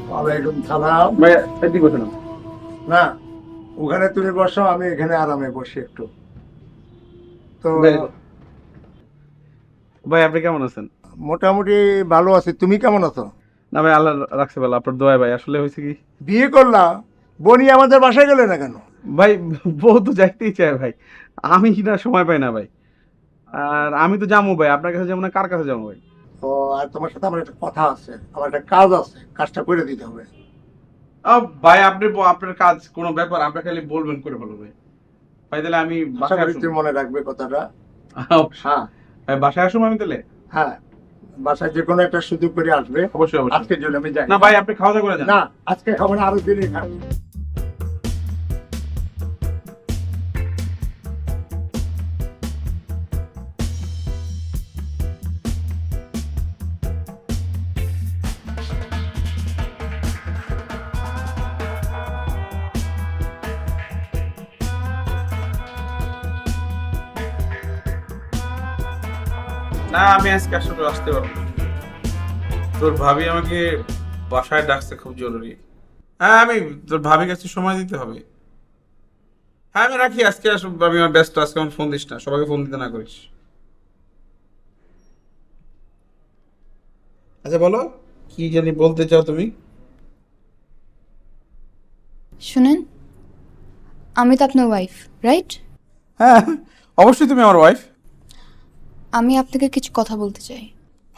ওয়ালাইকুম সালাম। ভাই এদিকে বসে না। না, ওখানে তুমি বসো, আমি এখানে আরামে বসি একটু। তো ভাই ভাই আপনি কেমন আছেন? মোটামুটি ভালো আছি, তুমি কেমন আছো? না ভাই আল্লাহ রাখছে ভালো, আপনার দোয়ায় ভাই। আসলে হয়েছে কি বিয়ে করলা, বনি আমাদের বাসায় গেলে না কেন? ভাই, বউ তো যাইতেই চায় ভাই, আমি না সময় পাই না ভাই। আর আমি তো যাবো ভাই, আপনার কাছে যাবো না কার কাছে যাবো ভাই? তো আর তোমার সাথে আমার একটা কথা আছে, আমার একটা কাজ আছে, কাজটা করে দিতে হবে। ভাই আপনি আপনার কাজ কোনো ব্যাপার, আপনি খালি বলবেন করে বলো ভাই। ভাই তাহলে আমি আশা বাসায় করি আসুন। তুমি মনে রাখবে কথাটা। অবশ্যই। হ্যাঁ, ভাই বাসায় আসুন আমি তাহলে। হ্যাঁ, বাসায় যে কোনো একটা সুযোগ করে আসবে। অবশ্যই অবশ্যই। আজকের জন্য আমি যাই। না ভাই আপনি খাওয়া দাওয়া করে যান। না, আজকে খাবো না, আরো দিনই খাবো। না আমি আজকে আসলে আসতে পারবো না। তোর ভাবি আমাকে বাসায় ডাকছে খুব জরুরি। হ্যাঁ আমি, তোর ভাবির কাছে সময় দিতে হবে। হ্যাঁ আমি রাখি, আজকে আমি আমার ব্যস্ত, আজকে আমার ফোন দিস না, সবাইকে ফোন দিতে না করিস। আচ্ছা বলো, কি জানি বলতে চাও তুমি? শুনেন, আমি তো আপনার ওয়াইফ, রাইট? হ্যাঁ অবশ্যই তুমি আমার ওয়াইফ। আমি আপনাকে কিছু কথা বলতে চাই।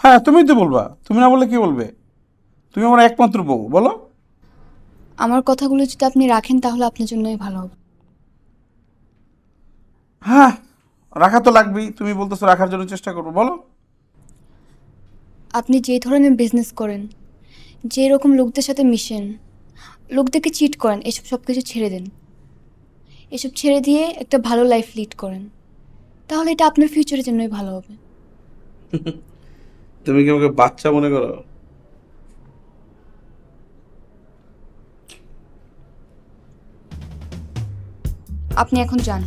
হ্যাঁ তুমিই তো বলবা, তুমি না বললে কি বলবে? তুমি আমার একমাত্র বউ, বলো। আমার কথাগুলো যদি আপনি রাখেন তাহলে আপনার জন্যই ভালো হবে। হ্যাঁ রাখা তো লাগবেই, তুমি বলতেছো রাখার জন্য চেষ্টা করবো, বলো। আপনি যে ধরনের বিজনেস করেন, যে রকম লোকদের সাথে মিশেন, লোকদেরকে চিট করেন, এসব সব কিছু ছেড়ে দেন। এসব ছেড়ে দিয়ে একটা ভালো লাইফ লিড করেন, তাহলে এটা আপনার ফিউচারের জন্যই ভালো হবে। তুমি কি আমাকে বাচ্চা মনে করো? আপনি এখন যান।